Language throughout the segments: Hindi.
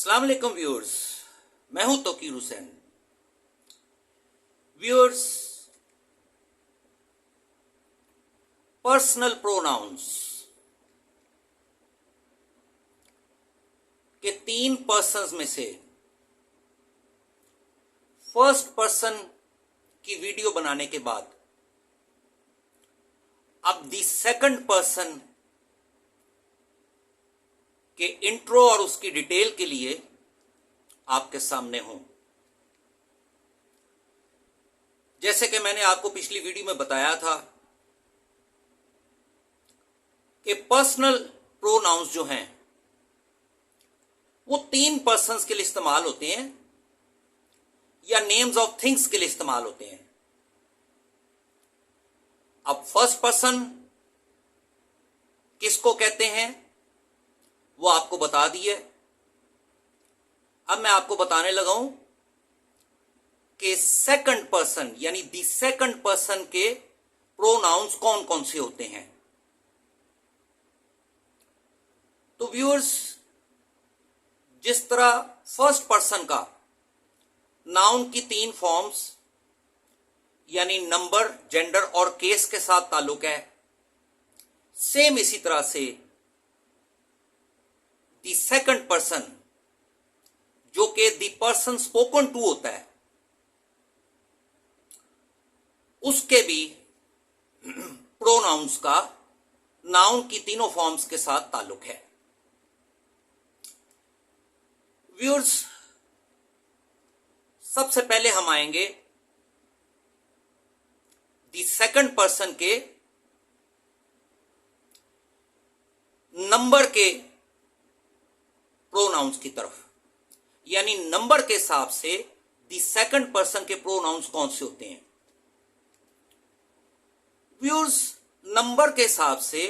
अस्सलाम वालेकुम व्यूअर्स, मैं हूं Tauqeer Hussain. Viewers, personal pronouns के 3 पर्सन्स में से फर्स्ट पर्सन की वीडियो बनाने के बाद अब दी सेकंड पर्सन के इंट्रो और उसकी डिटेल के लिए आपके सामने हूं। जैसे कि मैंने आपको पिछली वीडियो में बताया था कि पर्सनल प्रोनाउंस जो हैं वो 3 पर्सन्स के लिए इस्तेमाल होते हैं या नेम्स ऑफ थिंग्स के लिए इस्तेमाल होते हैं। अब फर्स्ट पर्सन किसको कहते हैं वो आपको बता दिए। अब मैं आपको बताने लगा हूं कि सेकंड पर्सन यानी दी सेकंड पर्सन के प्रोनाउंस कौन कौन से होते हैं। तो व्यूअर्स, जिस तरह फर्स्ट पर्सन का नाउन की 3 फॉर्म्स यानी नंबर, जेंडर और केस के साथ ताल्लुक है, सेम इसी तरह से दी सेकंड पर्सन जो कि दी पर्सन स्पोकन टू होता है उसके भी प्रोनाउंस का नाउन की तीनों फॉर्म्स के साथ ताल्लुक है। व्यूअर्स, सबसे पहले हम आएंगे दी सेकंड पर्सन के नंबर के प्रोनाउंस की तरफ, यानी नंबर के हिसाब से दी सेकंड पर्सन के प्रोनाउंस कौन से होते हैं। व्यूअर्स, नंबर के हिसाब से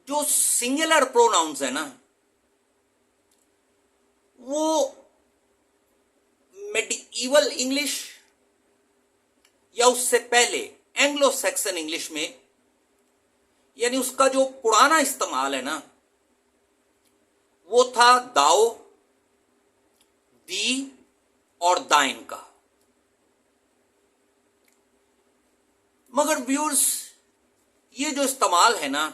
जो सिंगुलर प्रोनाउंस है ना, वो मेडिइवल इंग्लिश या उससे पहले एंग्लो सैक्सन इंग्लिश में, यानी उसका जो पुराना इस्तेमाल है ना, वो था दाओ, दी और दाइन का। मगर व्यूअर्स, ये जो इस्तेमाल है ना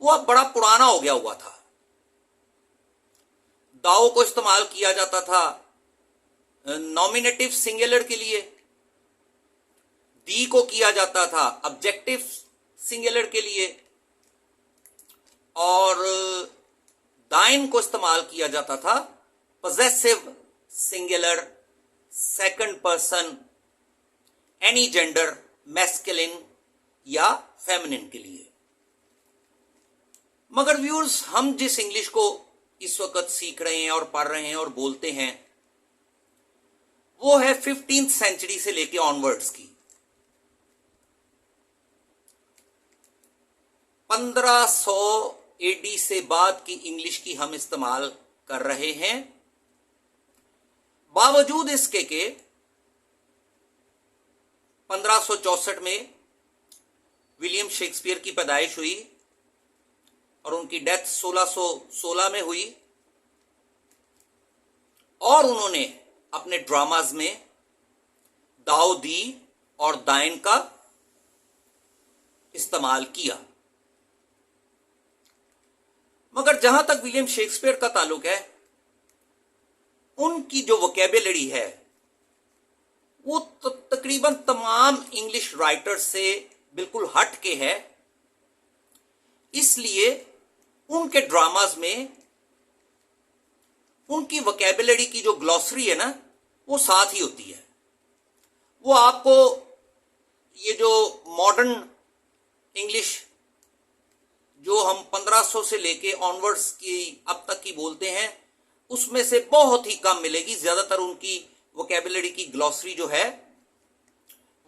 वो अब बड़ा पुराना हो गया हुआ था। दाओ को इस्तेमाल किया जाता था नॉमिनेटिव सिंगुलर के लिए, दी को किया जाता था ऑब्जेक्टिव सिंगुलर के लिए, और दाइन को इस्तेमाल किया जाता था possessive singular, second person, any gender, masculine या फेमिनिन के लिए। मगर व्यूअर्स, हम जिस इंग्लिश को इस वक्त सीख रहे हैं और पढ़ रहे हैं और बोलते हैं वो है 15th सेंचुरी से लेके ऑनवर्ड्स की। 1500 एडी से बाद की इंग्लिश की हम इस्तेमाल कर रहे हैं। बावजूद इसके के 1564 में विलियम शेक्सपियर की पैदाइश हुई और उनकी डेथ 1616 में हुई, और उन्होंने अपने ड्रामाज में दाओ, दी और दाइन का इस्तेमाल किया। मगर जहां तक विलियम शेक्सपियर का ताल्लुक है, उनकी जो वोकैबुलरी है वो तकरीबन तमाम इंग्लिश राइटर से बिल्कुल हट के है। इसलिए उनके ड्रामाज में उनकी वोकैबुलरी की जो ग्लॉसरी है ना वो साथ ही होती है। वो आपको ये जो मॉडर्न इंग्लिश जो हम 1500 से लेके ऑनवर्ड्स की अब तक की बोलते हैं उसमें से बहुत ही कम मिलेगी। ज्यादातर उनकी वोकैबुलरी की ग्लॉसरी जो है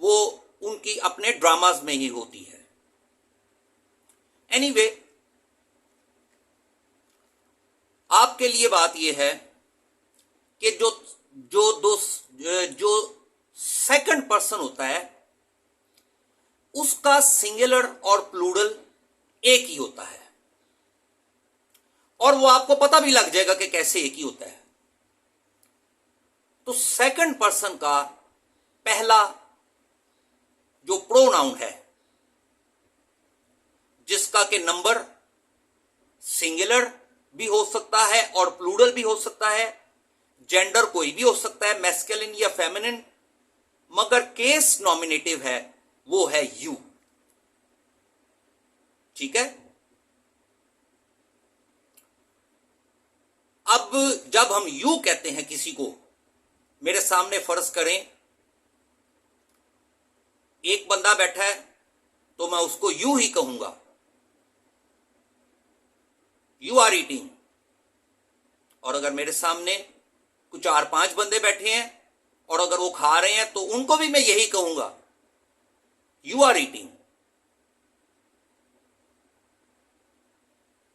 वो उनकी अपने ड्रामाज में ही होती है। एनीवे, आपके लिए बात यह है कि जो सेकंड पर्सन होता है उसका सिंगुलर और प्लूरल एक ही होता है, और वो आपको पता भी लग जाएगा कि कैसे एक ही होता है। तो सेकंड पर्सन का पहला जो प्रोनाउन है, जिसका के नंबर सिंगुलर भी हो सकता है और प्लूरल भी हो सकता है, जेंडर कोई भी हो सकता है, मैस्कुलिन या फेमिनिन, मगर केस नॉमिनेटिव है, वो है यू। ठीक है। अब जब हम यू कहते हैं किसी को, मेरे सामने फर्ज करें एक बंदा बैठा है तो मैं उसको यू ही कहूंगा, यू आर ईटिंग। और अगर मेरे सामने कुछ 4-5 बंदे बैठे हैं और अगर वो खा रहे हैं तो उनको भी मैं यही कहूंगा, यू आर ईटिंग।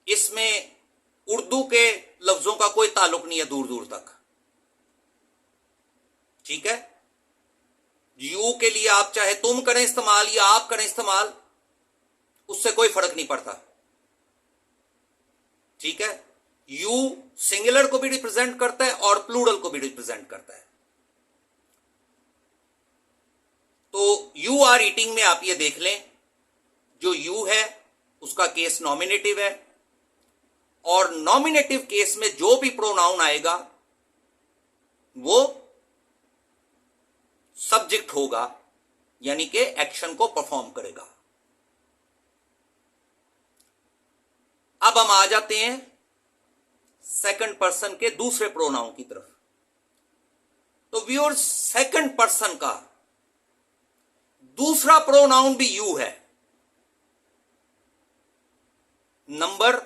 इसमें उर्दू के लफ्जों का कोई ताल्लुक नहीं है दूर दूर तक। ठीक है। यू के लिए आप चाहे तुम करें इस्तेमाल या आप करें इस्तेमाल, उससे कोई फर्क नहीं पड़ता। ठीक है। यू सिंगुलर को भी रिप्रेजेंट करता है और प्लूरल को भी रिप्रेजेंट करता है। तो यू आर ईटिंग में आप ये देख लें, जो यू है उसका केस नॉमिनेटिव है, और नॉमिनेटिव केस में जो भी प्रोनाउन आएगा वो सब्जेक्ट होगा, यानी कि एक्शन को परफॉर्म करेगा। अब हम आ जाते हैं सेकंड पर्सन के दूसरे प्रोनाउन की तरफ। तो व्यूअर्स, सेकंड पर्सन का दूसरा प्रोनाउन भी यू है। नंबर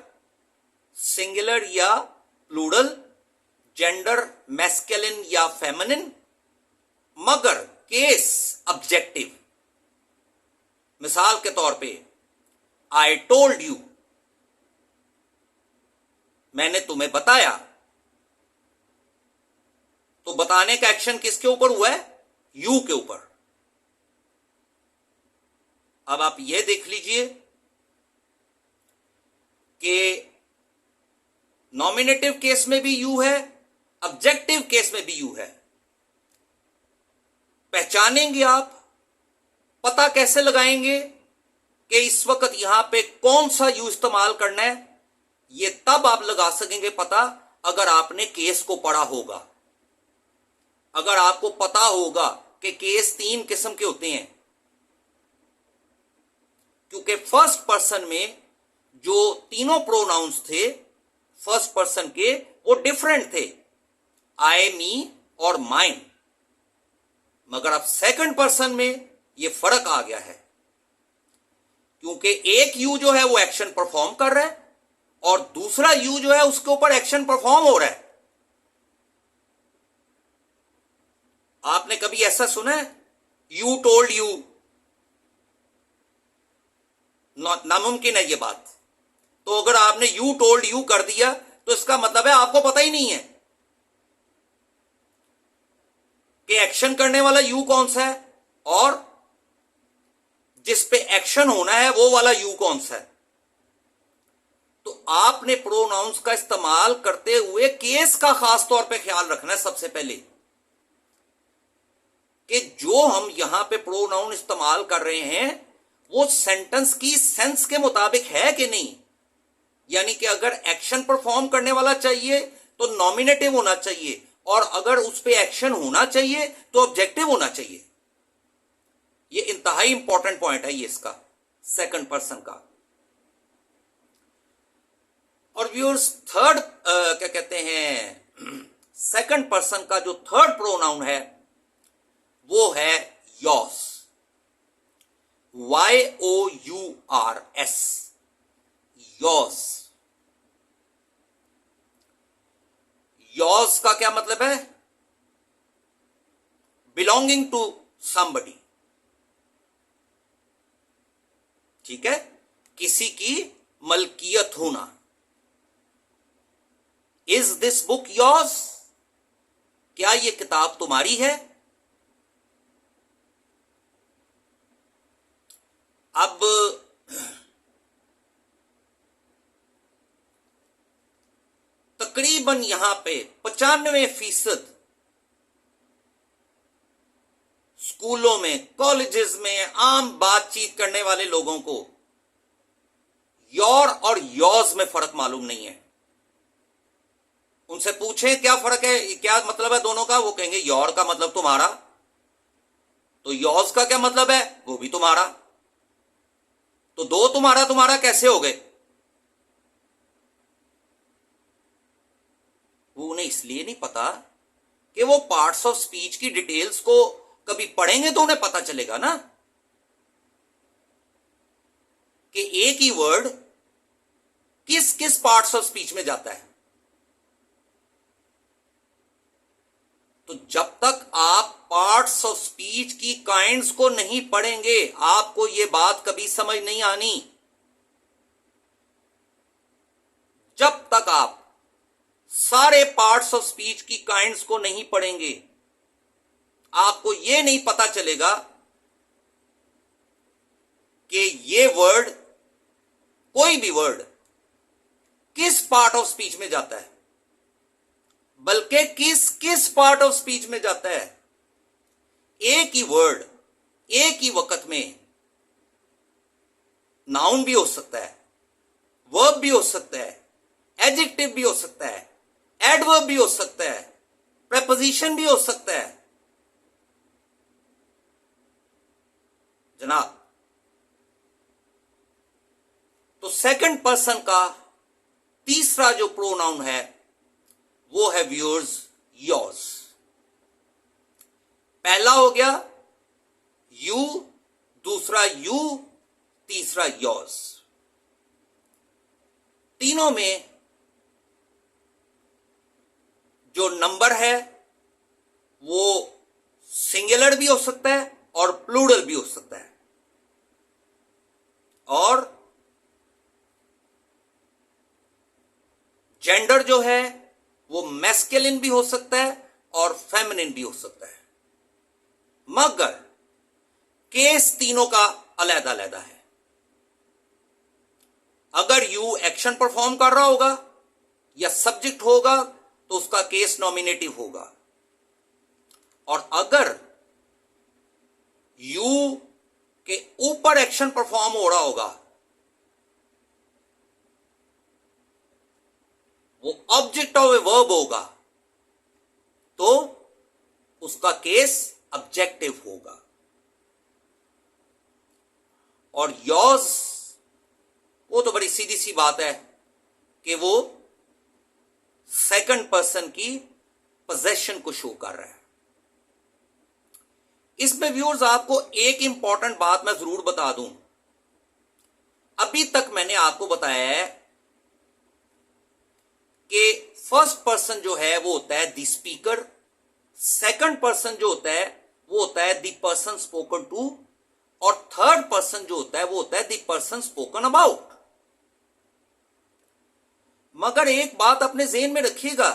सिंगुलर या प्लूरल, जेंडर मैस्कुलिन या फेमिनिन, मगर केस ऑब्जेक्टिव। मिसाल के तौर पे आई टोल्ड यू, मैंने तुम्हें बताया। तो बताने का एक्शन किसके ऊपर हुआ है? यू के ऊपर। अब आप यह देख लीजिए कि नॉमिनेटिव केस में भी यू है, ऑब्जेक्टिव केस में भी यू है। पहचानेंगे आप, पता कैसे लगाएंगे कि इस वक्त यहां पे कौन सा यू इस्तेमाल करना है? ये तब आप लगा सकेंगे पता अगर आपने केस को पढ़ा होगा, अगर आपको पता होगा कि केस 3 किस्म के होते हैं। क्योंकि फर्स्ट पर्सन में जो तीनों प्रोनाउंस थे फर्स्ट पर्सन के, वो डिफरेंट थे, आई, मी और माइन। मगर अब सेकंड पर्सन में ये फर्क आ गया है, क्योंकि एक यू जो है वो एक्शन परफॉर्म कर रहा है और दूसरा यू जो है उसके ऊपर एक्शन परफॉर्म हो रहा है। आपने कभी ऐसा सुना है यू टोल्ड यू? नामुमकिन है ये बात। तो अगर आपने यू टोल्ड यू कर दिया तो इसका मतलब है आपको पता ही नहीं है कि एक्शन करने वाला यू कौन सा है और जिस पे एक्शन होना है वो वाला यू कौन सा है। तो आपने प्रोनाउंस का इस्तेमाल करते हुए केस का खास तौर पे ख्याल रखना है सबसे पहले, कि जो हम यहां पे प्रोनाउन इस्तेमाल कर रहे हैं वो सेंटेंस की सेंस के मुताबिक है कि नहीं। यानी कि अगर एक्शन परफॉर्म करने वाला चाहिए तो नॉमिनेटिव होना चाहिए, और अगर उस पे एक्शन होना चाहिए तो ऑब्जेक्टिव होना चाहिए। ये इंतहाई इंपॉर्टेंट पॉइंट है ये इसका, सेकंड पर्सन का। और व्यूअर्स, थर्ड क्या कहते हैं, सेकंड पर्सन का जो थर्ड प्रोनाउन है वो है योर्स, YOURS, योर्स। योर्स का क्या मतलब है? Belonging to somebody. ठीक है, किसी की मलकियत होना। Is this book yours? क्या यह किताब तुम्हारी है? अब तकरीबन यहां पे 95% स्कूलों में, कॉलेजेस में आम बातचीत करने वाले लोगों को योर और योर्स में फर्क मालूम नहीं है। उनसे पूछें क्या फर्क है, क्या मतलब है दोनों का, वो कहेंगे योर का मतलब तुम्हारा, तो योर्स का क्या मतलब है, वो भी तुम्हारा। तो दो तुम्हारा तुम्हारा कैसे हो गए? वो उन्हें इसलिए नहीं पता कि वो पार्ट्स ऑफ स्पीच की डिटेल्स को कभी पढ़ेंगे तो उन्हें पता चलेगा ना कि एक ही वर्ड किस किस पार्ट्स ऑफ स्पीच में जाता है। तो जब तक आप पार्ट्स ऑफ स्पीच की काइंड्स को नहीं पढ़ेंगे आपको यह बात कभी समझ नहीं आनी। जब तक आप सारे पार्ट्स ऑफ स्पीच की काइंड्स को नहीं पढ़ेंगे आपको यह नहीं पता चलेगा कि ये वर्ड, कोई भी वर्ड किस पार्ट ऑफ स्पीच में जाता है, बल्कि किस किस पार्ट ऑफ स्पीच में जाता है। एक ही वर्ड एक ही वक्त में नाउन भी हो सकता है, वर्ब भी हो सकता है, एडजेक्टिव भी हो सकता है, एडवर्ब भी हो सकता है, प्रेपोजिशन भी हो सकता है। जनाब, तो सेकंड पर्सन का तीसरा जो प्रोनाउन है वो है व्यूअर्स योर्स। पहला हो गया यू, दूसरा यू, तीसरा योर्स। तीनों में जो नंबर है वो सिंगुलर भी हो सकता है और प्लूरल भी हो सकता है, और जेंडर जो है वो मैस्कुलिन भी हो सकता है और फेमिनिन भी हो सकता है, मगर केस तीनों का अलग अलग है। अगर यू एक्शन परफॉर्म कर रहा होगा या सब्जेक्ट होगा तो उसका केस नॉमिनेटिव होगा, और अगर यू के ऊपर एक्शन परफॉर्म हो रहा होगा वो ऑब्जेक्ट ऑफ ए वर्ब होगा तो उसका केस ऑब्जेक्टिव होगा। और योर्स, वो तो बड़ी सीधी सी बात है कि वो सेकंड पर्सन की पोजेशन को शो कर रहा है। इसमें व्यूअर्स आपको एक इंपॉर्टेंट बात मैं जरूर बता दूं। अभी तक मैंने आपको बताया है कि फर्स्ट पर्सन जो है वो होता है द स्पीकर, सेकंड पर्सन जो होता है वो होता है द पर्सन स्पोकन टू, और थर्ड पर्सन जो होता है वो होता है द पर्सन स्पोकन अबाउट। मगर एक बात अपने ज़हन में रखिएगा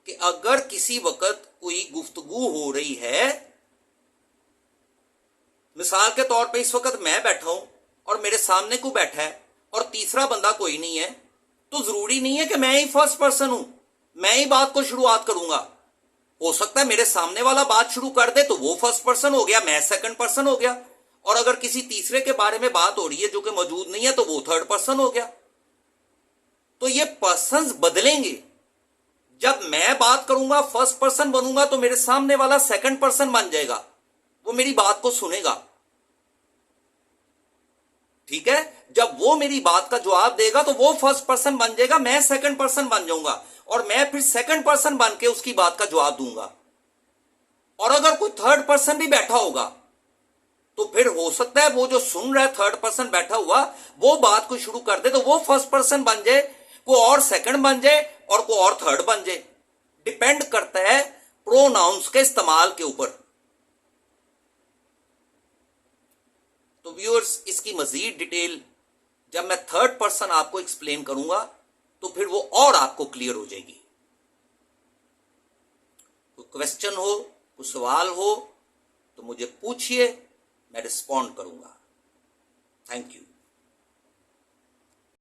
कि अगर किसी वक्त कोई गुफ्तगू हो रही है, मिसाल के तौर पे इस वक्त मैं बैठा हूं और मेरे सामने कोई बैठा है और तीसरा बंदा कोई नहीं है, तो जरूरी नहीं है कि मैं ही फर्स्ट पर्सन हूं, मैं ही बात को शुरुआत करूंगा। हो सकता है मेरे सामने वाला बात शुरू कर दे तो वो फर्स्ट पर्सन हो गया, मैं सेकंड पर्सन हो गया, और अगर किसी तीसरे के बारे में बात हो रही है जो कि मौजूद नहीं है तो वो थर्ड पर्सन हो गया। तो ये पर्सन्स बदलेंगे। जब मैं बात करूंगा फर्स्ट पर्सन बनूंगा तो मेरे सामने वाला सेकंड पर्सन बन जाएगा, वो मेरी बात को सुनेगा, ठीक है। जब वो मेरी बात का जवाब देगा तो वो फर्स्ट पर्सन बन जाएगा, मैं सेकंड पर्सन बन जाऊंगा, और मैं फिर सेकंड पर्सन बन के उसकी बात का जवाब दूंगा। और अगर कोई थर्ड पर्सन भी बैठा होगा तो फिर हो सकता है वो जो सुन रहा है थर्ड पर्सन बैठा हुआ वो बात को शुरू कर दे तो वो फर्स्ट पर्सन बन जाए, को और सेकंड बन जाए और को और थर्ड बन जाए। डिपेंड करता है प्रोनाउंस के इस्तेमाल के ऊपर। तो व्यूअर्स, इसकी मजीद डिटेल जब मैं थर्ड पर्सन आपको एक्सप्लेन करूंगा तो फिर वो और आपको क्लियर हो जाएगी। कोई क्वेश्चन हो, कोई सवाल हो तो मुझे पूछिए, मैं रिस्पॉन्ड करूंगा। Thank you.